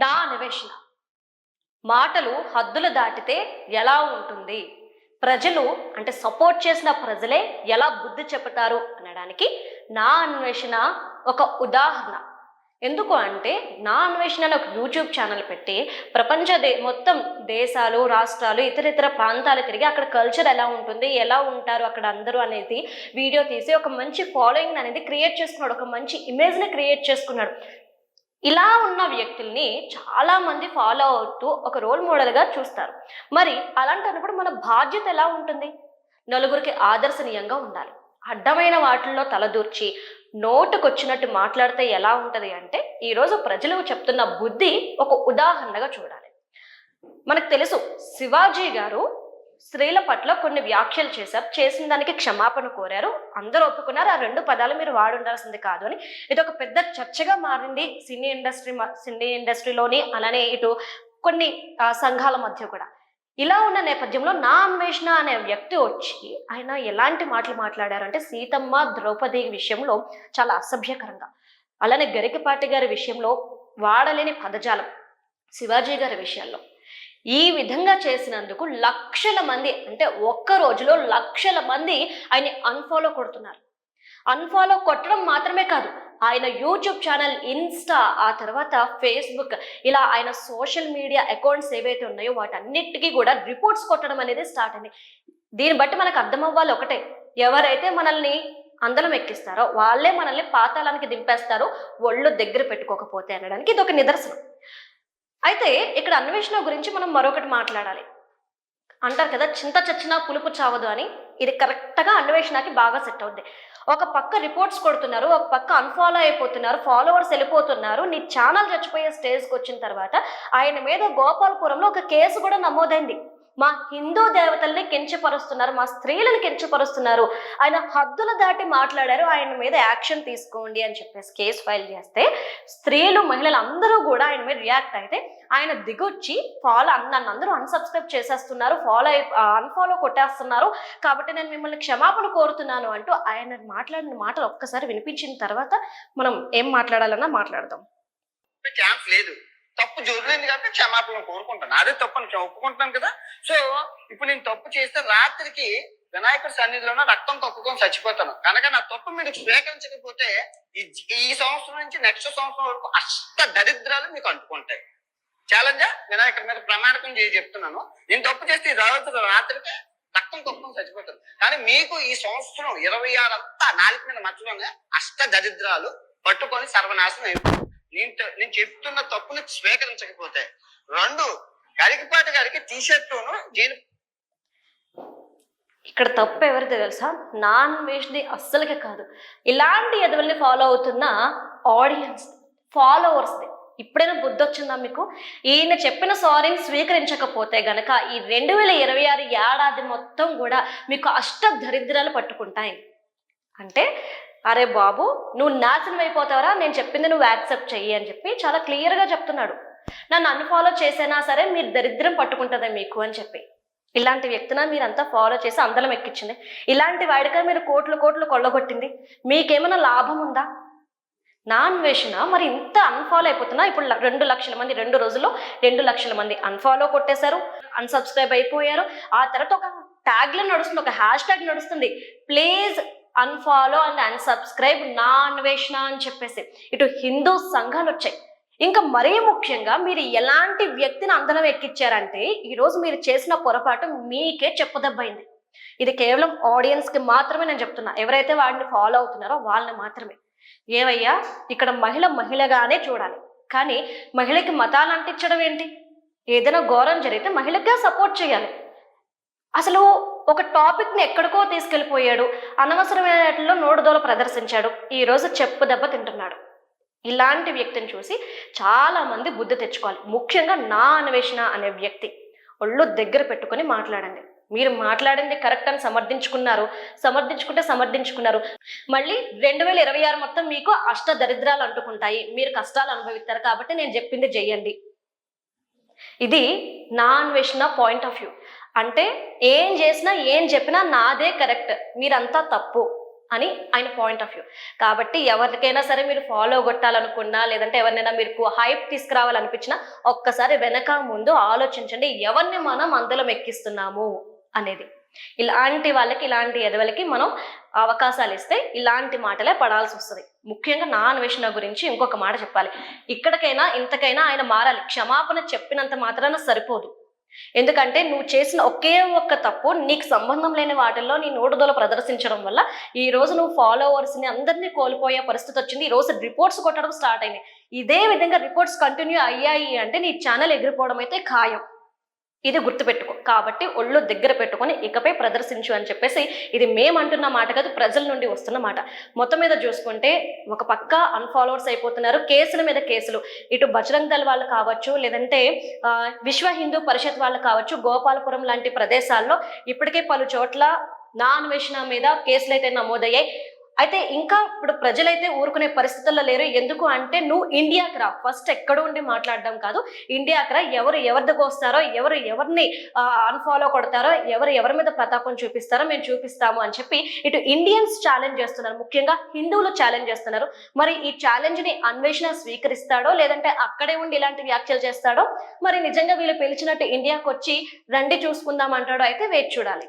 నా అన్వేషణ మాటలు హద్దులు దాటితే ఎలా ఉంటుంది? ప్రజలు అంటే సపోర్ట్ చేసిన ప్రజలే ఎలా బుద్ధి చెబుతారు అనడానికి నా అన్వేషణ ఒక ఉదాహరణ. ఎందుకు అంటే నా అన్వేషణ అని ఒక యూట్యూబ్ ఛానల్ పెట్టి మొత్తం దేశాలు, రాష్ట్రాలు, ఇతర ప్రాంతాలు తిరిగి అక్కడ కల్చర్ ఎలా ఉంటుంది, ఎలా ఉంటారు అక్కడ అందరూ అనేది వీడియో తీసి ఒక మంచి ఫాలోయింగ్ అనేది క్రియేట్ చేసుకున్నాడు. ఒక మంచి ఇమేజ్ని క్రియేట్ చేసుకున్నాడు. ఇలా ఉన్న వ్యక్తుల్ని చాలా మంది ఫాలో అవుతూ ఒక రోల్ మోడల్గా చూస్తారు. మరి అలాంటప్పుడు మన బాధ్యత ఎలా ఉంటుంది? నలుగురికి ఆదర్శనీయంగా ఉండాలి. అడ్డమైన వాటిల్లో తలదూర్చి నోటుకొచ్చినట్టు మాట్లాడితే ఎలా ఉంటది అంటే, ఈరోజు ప్రజలు చెప్తున్న బుద్ధి ఒక ఉదాహరణగా చూడాలి. మనకు తెలుసు, శివాజీ గారు స్త్రీల పట్ల కొన్ని వ్యాఖ్యలు చేశారు. చేసిన దానికి క్షమాపణ కోరారు. అందరూ ఒప్పుకున్నారు. ఆ 2 పదాలు మీరు వాడుండాల్సింది కాదు అని. ఇది ఒక పెద్ద చర్చగా మారింది సినీ ఇండస్ట్రీలోని, అలానే ఇటు కొన్ని సంఘాల మధ్య కూడా. ఇలా ఉన్న నేపథ్యంలో నా అన్వేషణ అనే వ్యక్తి వచ్చి ఆయన ఎలాంటి మాటలు మాట్లాడారంటే, సీతమ్మ ద్రౌపది విషయంలో చాలా అసభ్యకరంగా, అలానే గరికపాటి గారి విషయంలో వాడలేని పదజాలం, శివాజీ గారి విషయాల్లో ఈ విధంగా చేసినందుకు లక్షల మంది, అంటే ఒక్క రోజులో లక్షల మంది ఆయన అన్ఫాలో కొడుతున్నారు. అన్ఫాలో కొట్టడం మాత్రమే కాదు, ఆయన యూట్యూబ్ ఛానల్, ఇన్స్టా, ఆ తర్వాత ఫేస్బుక్, ఇలా ఆయన సోషల్ మీడియా అకౌంట్స్ ఏవైతే ఉన్నాయో వాటన్నిటికీ కూడా రిపోర్ట్స్ కొట్టడం అనేది స్టార్ట్ అయింది. దీన్ని బట్టి మనకు అర్థం అవ్వాలి ఒకటే, ఎవరైతే మనల్ని అందలం ఎక్కిస్తారో వాళ్ళే మనల్ని పాతాళానికి దింపేస్తారో ఒళ్ళు దగ్గర పెట్టుకోకపోతే అనడానికి ఇది ఒక నిదర్శనం. అయితే ఇక్కడ అన్వేషణ గురించి మనం మరొకటి మాట్లాడాలి. అంటారు కదా, చింత చచ్చినా పులుపు చావదు అని. ఇది కరెక్ట్గా అన్వేషణకి బాగా సెట్ అవుద్ది. ఒక పక్క రిపోర్ట్స్ కొడుతున్నారు, ఒక పక్క అన్ఫాలో అయిపోతున్నారు, ఫాలోవర్స్ వెళ్ళిపోతున్నారు. నీ ఛానల్ చచ్చిపోయే స్టేజ్కి వచ్చిన తర్వాత ఆయన మీద గోపాలపురంలో ఒక కేసు కూడా నమోదైంది. మా హిందూ దేవతల్ని కించపరుస్తున్నారు, మా స్త్రీలను కించపరుస్తున్నారు, ఆయన హద్దులు దాటి మాట్లాడారు, ఆయన మీద యాక్షన్ తీసుకోండి అని చెప్పేసి కేసు ఫైల్ చేస్తే స్త్రీలు, మహిళలు అందరూ కూడా ఆయన మీద రియాక్ట్ అయితే ఆయన దిగొచ్చి నన్ను అందరూ అన్సబ్స్క్రైబ్ చేసేస్తున్నారు, అన్ఫాలో కొట్టేస్తున్నారు, కాబట్టి నేను మిమ్మల్ని క్షమాపణ కోరుతున్నాను అంటూ ఆయన మాట్లాడిన మాటలు ఒక్కసారి వినిపించిన తర్వాత మనం ఏం మాట్లాడాలన్నా మాట్లాడదాం. ఛాన్స్ లేదు, తప్పు జరుగుతుంది కాబట్టి క్షమాపణ కోరుకుంటాను. అదే తప్పు అని ఒప్పుకుంటున్నాను కదా. సో ఇప్పుడు నేను తప్పు చేస్తే రాత్రికి వినాయకుడి సన్నిధిలోనే రక్తం తప్పుకొని చచ్చిపోతాను కనుక నా తప్పు మీరు స్వీకరించకపోతే ఈ సంవత్సరం నుంచి నెక్స్ట్ సంవత్సరం వరకు అష్ట దరిద్రాలు మీకు అంటుకుంటాయి. ఛాలెంజ్ వినాయకుడి మీద ప్రమాణకం చేసి చెప్తున్నాను. నేను తప్పు చేస్తే ఈ రాత్రికి రక్తం తప్పుకొని చచ్చిపోతాను. కానీ మీకు ఈ సంవత్సరం 26 అంతా నాలుగు మీద మధ్యలోనే అష్ట దరిద్రాలు పట్టుకొని సర్వనాశనం అయిపోతుంది. నేను చెప్తున్న తప్పుని స్వీకరించకపోతే. 2, గరికపాటి గారికి టీషర్టును ఇక్కడ తప్పు ఎవరిది తెలుసా? నాన్ వేష్ది అస్సలకే కాదు, ఇలాంటి ఎదవల్ని ఫాలో అవుతున్న ఆడియన్స్, ఫాలోవర్స్ది. ఇప్పుడైనా బుద్ధి వచ్చిందా మీకు? ఈయన చెప్పిన సారీని స్వీకరించకపోతే గనక ఈ 2026 ఏడాది మొత్తం కూడా మీకు అష్ట దరిద్రాలు పట్టుకుంటాయి. అంటే అరే బాబు, నువ్వు నాశనం అయిపోతావరా, నేను చెప్పింది నువ్వు యాక్సెప్ట్ చెయ్యి అని చెప్పి చాలా క్లియర్గా చెప్తున్నాడు. నన్ను అన్ఫాలో చేసినా సరే మీరు దరిద్రం పట్టుకుంటుందే మీకు అని చెప్పి. ఇలాంటి వ్యక్తిన మీరంతా ఫాలో చేసి అందలం ఎక్కించింది. ఇలాంటి వాడిగా మీరు కోట్లు కొల్లగొట్టింది. మీకేమైనా లాభం ఉందా? నా అన్వేషణ మరి ఇంత అన్ఫాలో అయిపోతున్నా. ఇప్పుడు 2 లక్షల మంది 2 రోజుల్లో 2 లక్షల మంది అన్ఫాలో కొట్టేశారు, అన్సబ్స్క్రైబ్ అయిపోయారు. ఆ తర్వాత ఒక ట్యాగ్లో నడుస్తుంది, ఒక హ్యాష్ ట్యాగ్ నడుస్తుంది, ప్లీజ్ అన్ఫాలో అండ్ అన్సబ్స్క్రైబ్ నా అన్వేషణ అని చెప్పేసి. ఇటు హిందూ సంఘాలు వచ్చాయి. ఇంకా మరీ ముఖ్యంగా మీరు ఎలాంటి వ్యక్తిని అందలం ఎక్కించారంటే, ఈరోజు మీరు చేసిన పొరపాటు మీకే చెప్పుదబ్బైంది. ఇది కేవలం ఆడియన్స్కి మాత్రమే నేను చెప్తున్నా, ఎవరైతే వాడిని ఫాలో అవుతున్నారో వాళ్ళని మాత్రమే. ఏవయ్యా, ఇక్కడ మహిళగానే చూడాలి, కానీ మహిళకి మతాలు అంటించడం ఏంటి? ఏదైనా ఘోరం జరిగితే మహిళగా సపోర్ట్ చేయాలి. అసలు ఒక టాపిక్ని ఎక్కడికో తీసుకెళ్ళిపోయాడు, అనవసరమైన నోడుదోల ప్రదర్శించాడు, ఈరోజు చెప్పు దెబ్బ తింటున్నాడు. ఇలాంటి వ్యక్తిని చూసి చాలా మంది బుద్ధి తెచ్చుకోవాలి. ముఖ్యంగా నా అన్వేషణ అనే వ్యక్తి ఒళ్ళు దగ్గర పెట్టుకొని మాట్లాడండి. మీరు మాట్లాడింది కరెక్ట్ అని సమర్థించుకున్నారు. మళ్ళీ 2026 మొత్తం మీకు అష్ట దరిద్రాలు అంటుకుంటాయి, మీరు కష్టాలు అనుభవిస్తారు, కాబట్టి నేను చెప్పింది చెయ్యండి. ఇది నా అన్వేషణ పాయింట్ ఆఫ్ వ్యూ. అంటే ఏం చేసినా ఏం చెప్పినా నాదే కరెక్ట్, మీరంతా తప్పు అని ఆయన పాయింట్ ఆఫ్ వ్యూ. కాబట్టి ఎవరికైనా సరే మీరు ఫాలో కొట్టాలనుకున్నా, లేదంటే ఎవరినైనా మీరు హైప్ తీసుకురావాలనిపించినా ఒక్కసారి వెనక ముందు ఆలోచించండి, ఎవరిని మనం అందులో ఎక్కిస్తున్నాము అనేది. ఇలాంటి వాళ్ళకి, ఇలాంటి ఎదవలకి మనం అవకాశాలు ఇస్తే ఇలాంటి మాటలే పడాల్సి వస్తుంది. ముఖ్యంగా నా అన్వేషణ గురించి ఇంకొక మాట చెప్పాలి. ఇక్కడికైనా ఇంతకైనా ఆయన మారాలి. క్షమాపణ చెప్పినంత మాత్రాన సరిపోదు. ఎందుకంటే నువ్వు చేసిన ఒకే ఒక్క తప్పు, నీకు సంబంధం లేని వాటిల్లో నీ నోటుదోల ప్రదర్శించడం వల్ల ఈ రోజు నువ్వు ఫాలోవర్స్ ని అందరినీ కోల్పోయే పరిస్థితి వచ్చింది. ఈ రోజు రిపోర్ట్స్ కొట్టడం స్టార్ట్ అయింది. ఇదే విధంగా రిపోర్ట్స్ కంటిన్యూ అయ్యాయి అంటే నీ ఛానల్ ఎగిరిపోవడం అయితే ఖాయం. ఇది గుర్తుపెట్టుకో. కాబట్టి ఒళ్ళు దగ్గర పెట్టుకొని ఇకపై ప్రదర్శించు అని చెప్పేసి, ఇది మేమంటున్న మాట కాదు, ప్రజల నుండి వస్తున్న మాట. మొత్తం మీద చూసుకుంటే ఒక పక్క అన్ఫాలోవర్స్ అయిపోతున్నారు, కేసుల మీద కేసులు. ఇటు బజరంగ్ దళ్ వాళ్ళు కావచ్చు, లేదంటే విశ్వ హిందూ పరిషత్ వాళ్ళు కావచ్చు, గోపాలపురం లాంటి ప్రదేశాల్లో ఇప్పటికే పలు చోట్ల నా అన్వేషణ మీద కేసులు అయితే నమోదయ్యాయి. అయితే ఇంకా ఇప్పుడు ప్రజలైతే ఊరుకునే పరిస్థితుల్లో లేరు. ఎందుకు అంటే నువ్వు ఇండియాకి రా, ఫస్ట్ ఎక్కడ ఉండి మాట్లాడడం కాదు, ఇండియాకి రా, ఎవరు ఎవరిదికి వస్తారో, ఎవరు ఎవరిని అన్ఫాలో కొడతారో, ఎవరి మీద ప్రతాపం చూపిస్తారో మేము చూపిస్తాము అని చెప్పి ఇటు ఇండియన్స్ ఛాలెంజ్ చేస్తున్నారు, ముఖ్యంగా హిందువులు ఛాలెంజ్ చేస్తున్నారు. మరి ఈ ఛాలెంజ్ ని అన్వేషణ స్వీకరిస్తాడో, లేదంటే అక్కడే ఉండి ఇలాంటి వ్యాఖ్యలు చేస్తాడో, మరి నిజంగా వీళ్ళు పిలిచినట్టు ఇండియాకి వచ్చి రండి చూసుకుందాం అంటాడో అయితే వేచి చూడాలి.